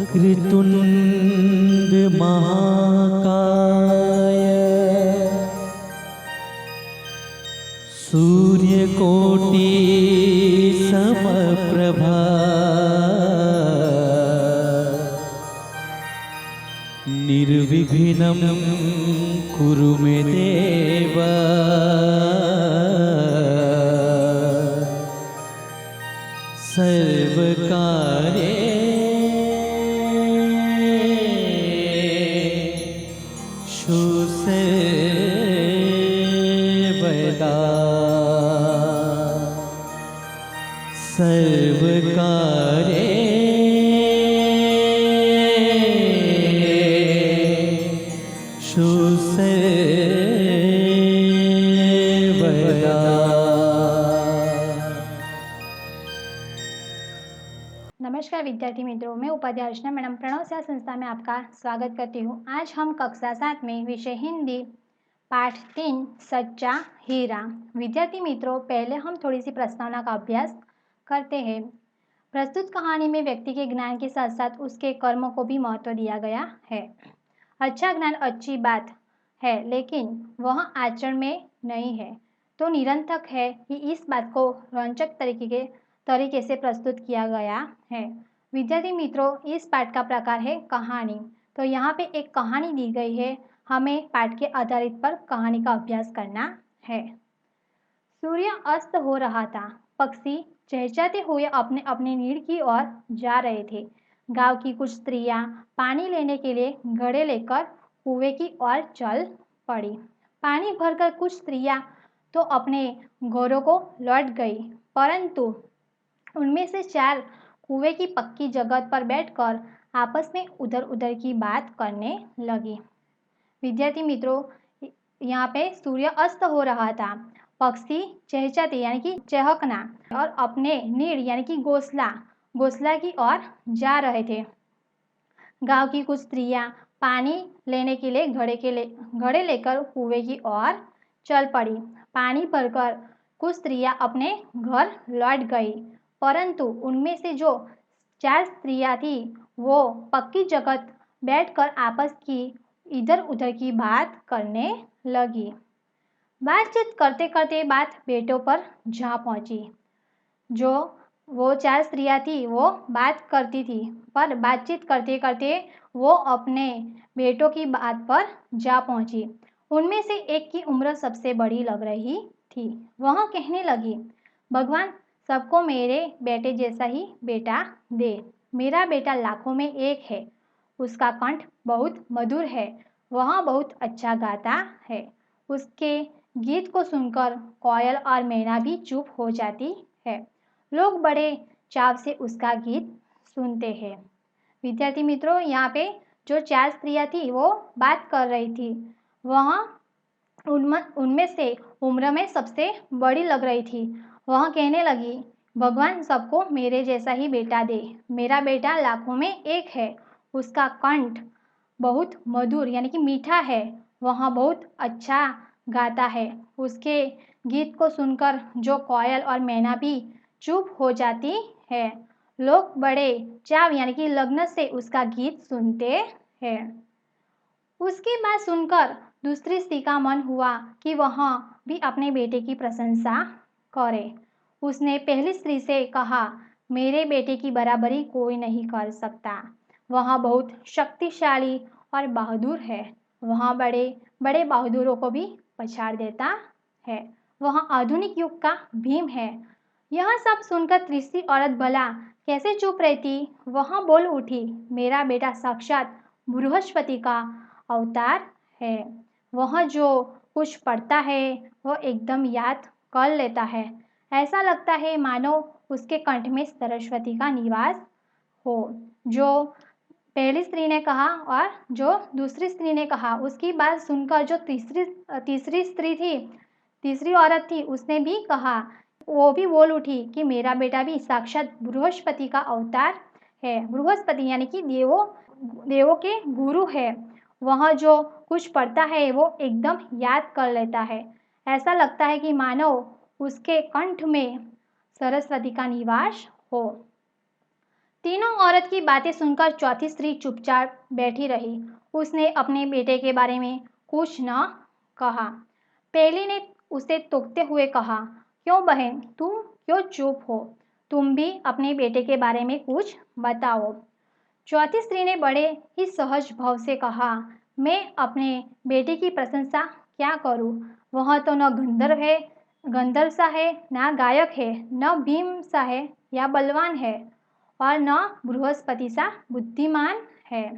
वक्रतुंड महाकाय सूर्यकोटि समप्रभा निर्विघ्नं कुरु मे देव सर्वकार्येषु सर्वदा सर्वकार्येषु सर्वदा। नमस्कार विद्यार्थी मित्रों, मैं उपाध्याय अर्चना मैडम प्रणव सेवा संस्था में आपका स्वागत करती हूँ। आज हम कक्षा 7 में विषय हिंदी पाठ 3 सच्चा हीरा। विद्यार्थी मित्रों, पहले हम थोड़ी सी प्रस्तावना का अभ्यास करते हैं। प्रस्तुत कहानी में व्यक्ति के ज्ञान के साथ साथ उसके कर्मों को भी महत्व दिया गया है। अच्छा ज्ञान अच्छी बात है, लेकिन वह आचरण में नहीं है तो निरर्थक है कि इस बात को रोचक तरीके से प्रस्तुत किया गया है। विद्यार्थी मित्रों, इस पाठ का प्रकार है कहानी। तो यहाँ पे एक कहानी दी गई है, हमें पाठ के आधारित पर कहानी का अभ्यास करना है। सूर्य अस्त हो रहा था। पक्षी चहचहाते हुए अपने अपने नीड़ की ओर जा रहे थे। गांव की कुछ स्त्रियां पानी लेने के लिए घड़े लेकर कुएं की ओर चल पड़ी। पानी भरकर कुछ स्त्रियां तो अपने घरों को लौट गई, परंतु उनमें से 4 कुएं की पक्की जगह पर बैठकर आपस में उधर उधर की बात करने लगी। विद्यार्थी मित्रों, यहाँ पे सूर्य अस्त हो रहा था। पक्षी चहचहाते यानी कि चहकना और अपने नीड़ यानी कि घोंसला की ओर जा रहे थे। गांव की कुछ स्त्रियां पानी लेने के लिए घड़े लेकर कुएं की ओर चल पड़ी। पानी भरकर कुछ स्त्रियां अपने घर लौट गई, परंतु उनमें से जो 4 स्त्रियां थी वो पक्की जगह बैठकर आपस की इधर उधर की बात करने लगी। बातचीत करते करते बात बेटों पर जा पहुंची। जो वो 4 स्त्रियां थी वो बात करती थी, पर बातचीत करते करते वो अपने बेटों की बात पर जा पहुंची। उनमें से एक की उम्र सबसे बड़ी लग रही थी। वह कहने लगी, भगवान सबको मेरे बेटे जैसा ही बेटा दे। मेरा बेटा लाखों में एक है। उसका कंठ बहुत मधुर है। वह बहुत अच्छा गाता है। उसके गीत को सुनकर कोयल और मैना भी चुप हो जाती है। लोग बड़े चाव से उसका गीत सुनते हैं। विद्यार्थी मित्रों, यहाँ पे जो 4 स्त्रियां थी वो बात कर रही थी। वह उनमें से उम्र में सबसे बड़ी लग रही थी। वह कहने लगी, भगवान सबको मेरे जैसा ही बेटा दे। मेरा बेटा लाखों में एक है। उसका कंठ बहुत मधुर यानी कि मीठा है। वह बहुत अच्छा गाता है। उसके गीत को सुनकर जो कोयल और मैना भी चुप हो जाती है। लोग बड़े चाव यानी कि लग्न से उसका गीत सुनते हैं। उसकी बात सुनकर दूसरी स्त्री का मन हुआ कि वह भी अपने बेटे की प्रशंसा करे। उसने पहली स्त्री से कहा, मेरे बेटे की बराबरी कोई नहीं कर सकता। वह बहुत शक्तिशाली और बहादुर है। वह बड़े बड़े बहादुरों को भी पछाड़ देता है। वह आधुनिक युग का भीम है। यह सब सुनकर तीसरी औरत भला कैसे चुप रहती। वह बोल उठी, मेरा बेटा साक्षात बृहस्पति का अवतार है। वह जो कुछ पढ़ता है वह एकदम याद कर लेता है। ऐसा लगता है मानो उसके कंठ में सरस्वती का निवास हो। जो पहली स्त्री ने कहा और जो दूसरी स्त्री ने कहा, उसकी बात सुनकर जो तीसरी स्त्री थी, तीसरी औरत थी, उसने भी कहा, वो भी बोल उठी कि मेरा बेटा भी साक्षात बृहस्पति का अवतार है। बृहस्पति यानी कि देवों के गुरु है। वह जो कुछ पढ़ता है वो एकदम याद कर लेता है। ऐसा लगता है कि मानो उसके कंठ में सरस्वती का निवास हो। तीनों औरत की बातें सुनकर चौथी स्त्री चुपचाप बैठी रही। उसने अपने बेटे के बारे में कुछ न कहा। पहली ने उसे टोकते हुए कहा, क्यों बहन, तुम क्यों चुप हो? तुम भी अपने बेटे के बारे में कुछ बताओ। चौथी स्त्री ने बड़े ही सहज भाव से कहा, मैं अपने बेटे की प्रशंसा क्या करूं? वह तो न गंधर्व सा है, न गायक है, न भीम सा है या बलवान है, और न बृहस्पति सा बुद्धिमान है।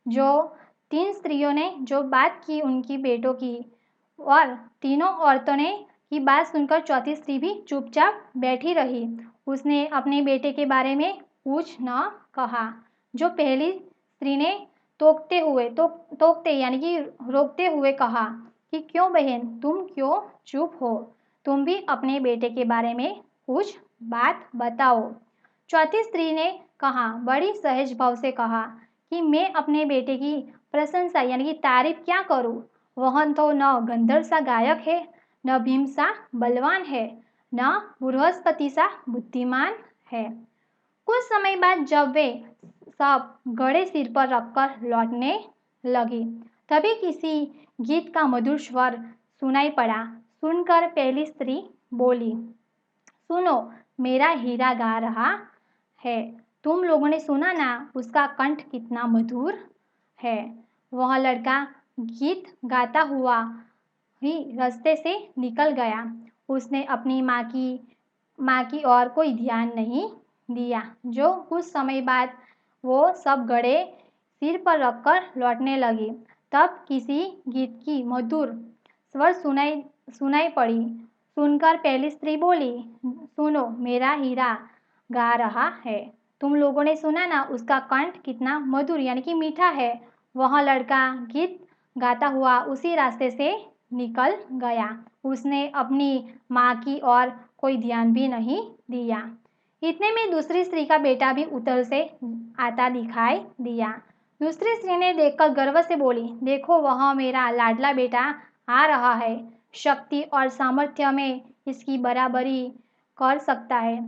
जो तीन स्त्रियों ने जो बात की उनकी बेटों की, और तीनों औरतों ने की बात सुनकर चौथी स्त्री भी चुपचाप बैठी रही। उसने अपने बेटे के बारे में कुछ न कहा। जो पहली स्त्री ने टोकते यानी कि रोकते हुए कहा कि क्यों बहन, तुम क्यों चुप हो? तुम भी अपने बेटे के बारे में कुछ बात बताओ। चौथी स्त्री ने कहा, बड़ी सहज भाव से कहा कि मैं अपने बेटे की प्रशंसा यानी कि तारीफ क्या करूं? वह तो न गंधर्व सा गायक है, न भीम सा बलवान है, न बृहस्पति सा बुद्धिमान है। कुछ समय बाद जब वे सब घड़े सिर पर रखकर लौटने लगी, तभी किसी गीत का मधुर स्वर सुनाई पड़ा। सुनकर पहली स्त्री बोली, सुनो, मेरा हीरा गा रहा है। तुम लोगों ने सुना ना, उसका कंठ कितना मधुर है। वह लड़का गीत गाता हुआ ही रास्ते से निकल गया। उसने अपनी माँ की ओर कोई ध्यान नहीं दिया। जो कुछ समय बाद वो सब घड़े सिर पर रखकर लौटने लगी, तब किसी गीत की मधुर स्वर सुनाई पड़ी। सुनकर पहली स्त्री बोली, सुनो, मेरा हीरा गा रहा है। तुम लोगों ने सुना ना, उसका कंठ कितना मधुर यानी कि मीठा है। वह लड़का गीत गाता हुआ उसी रास्ते से निकल गया। उसने अपनी माँ की ओर कोई ध्यान भी नहीं दिया। इतने में दूसरी स्त्री का बेटा भी उतर से आता दिखाई दिया। दूसरी स्त्री ने देखकर गर्व से बोली, देखो, वह मेरा लाडला बेटा आ रहा है। शक्ति और सामर्थ्य में इसकी बराबरी कर सकता है।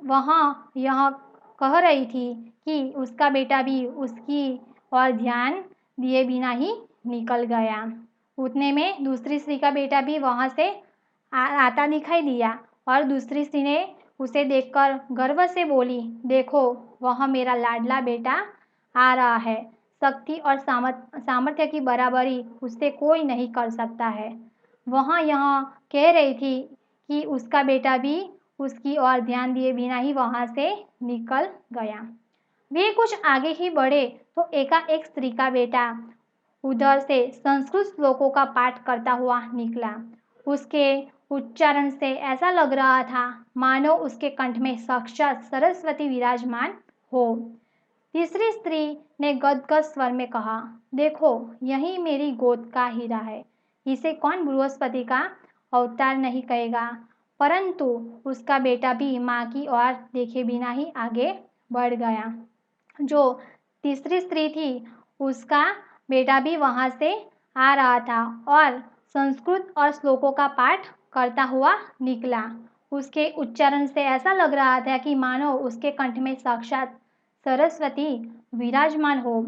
वह यह कह रही थी कि उसका बेटा भी उसकी ओर ध्यान दिए बिना ही निकल गया। उतने में दूसरी स्त्री का बेटा भी वहां से आता दिखाई दिया, और दूसरी स्त्री ने उसे देखकर गर्व से बोली, देखो, वह मेरा लाडला बेटा आ रहा है। शक्ति और सामर्थ्य की बराबरी उससे कोई नहीं कर सकता है। वह यह कह रही थी कि उसका बेटा भी उसकी ओर ध्यान दिए बिना ही वहां से निकल गया। वे कुछ आगे ही बढ़े तो एकाएक स्त्री का बेटा उधर से संस्कृत श्लोकों का पाठ करता हुआ निकला। उसके उच्चारण से ऐसा लग रहा था मानो उसके कंठ में साक्षात सरस्वती विराजमान हो। तीसरी स्त्री ने गदगद स्वर में कहा, देखो, यही मेरी गोद का हीरा है। इसे कौन बृहस्पति का अवतार नहीं कहेगा? परंतु उसका बेटा भी माँ की ओर देखे बिना ही आगे बढ़ गया। जो तीसरी स्त्री थी, उसका बेटा भी वहां से आ रहा था और संस्कृत और श्लोकों का पाठ करता हुआ निकला। उसके उच्चारण से ऐसा लग रहा था कि मानो उसके कंठ में साक्षात सरस्वती विराजमान हो।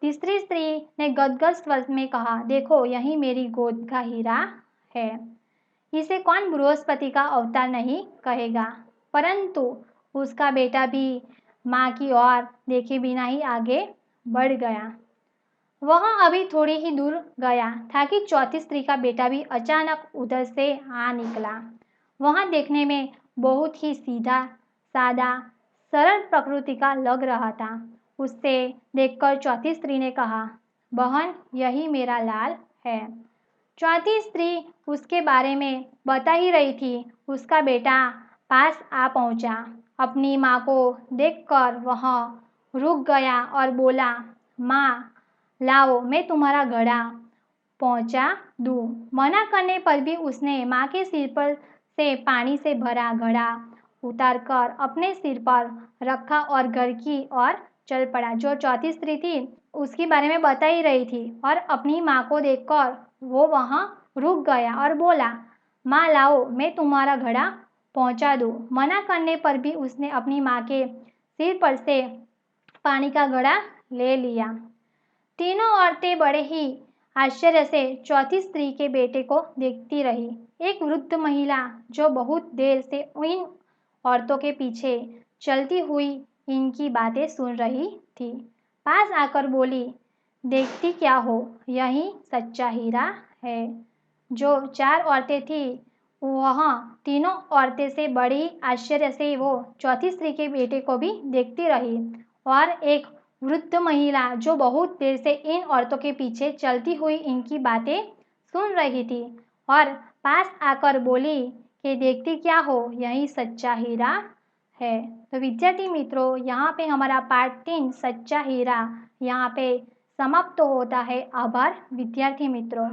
तीसरी स्त्री ने गदगद स्वर में कहा, देखो, यही मेरी गोद का हीरा है। इसे कौन बृहस्पति का अवतार नहीं कहेगा? परंतु उसका बेटा भी माँ की ओर देखे बिना ही आगे बढ़ गया। वह अभी थोड़ी ही दूर गया था कि चौथी स्त्री का बेटा भी अचानक उधर से आ निकला। वह देखने में बहुत ही सीधा सादा सरल प्रकृति का लग रहा था। उससे देखकर चौथी स्त्री ने कहा, बहन, यही मेरा लाल है। चौथी स्त्री उसके बारे में बता ही रही थी, उसका बेटा पास आ पहुंचा। अपनी माँ को देखकर वह रुक गया और बोला, माँ, लाओ, मैं तुम्हारा घड़ा पहुंचा दूं। मना करने पर भी उसने माँ के सिर पर से पानी से भरा घड़ा उतारकर अपने सिर पर रखा और घर की ओर चल पड़ा। जो चौथी स्त्री थी उसके बारे में बता ही रही थी और अपनी माँ को देखकर वो वहाँ रुक गया और बोला, माँ लाओ, मैं तुम्हारा घड़ा पहुंचा दूँ। मना करने पर भी उसने अपनी माँ के सिर पर से पानी का घड़ा ले लिया। तीनों औरतें बड़े ही आश्चर्य से चौथी स्त्री के बेटे को देखती रही। एक वृद्ध महिला जो बहुत देर से इन औरतों के पीछे चलती हुई इनकी बातें सुन रही थी, पास आकर बोली, देखती क्या हो, यही सच्चा हीरा है। जो चार औरतें थी वह तीनों औरतें से बड़ी आश्चर्य से वो चौथी स्त्री के बेटे को भी देखती रही और एक वृद्ध महिला जो बहुत देर से इन औरतों के पीछे चलती हुई इनकी बातें सुन रही थी और पास आकर बोली कि देखती क्या हो, यही सच्चा हीरा है। तो विद्यार्थी मित्रों, यहाँ पे हमारा पार्ट 3 सच्चा हीरा यहाँ पे समाप्त होता है। आभार विद्यार्थी मित्रों।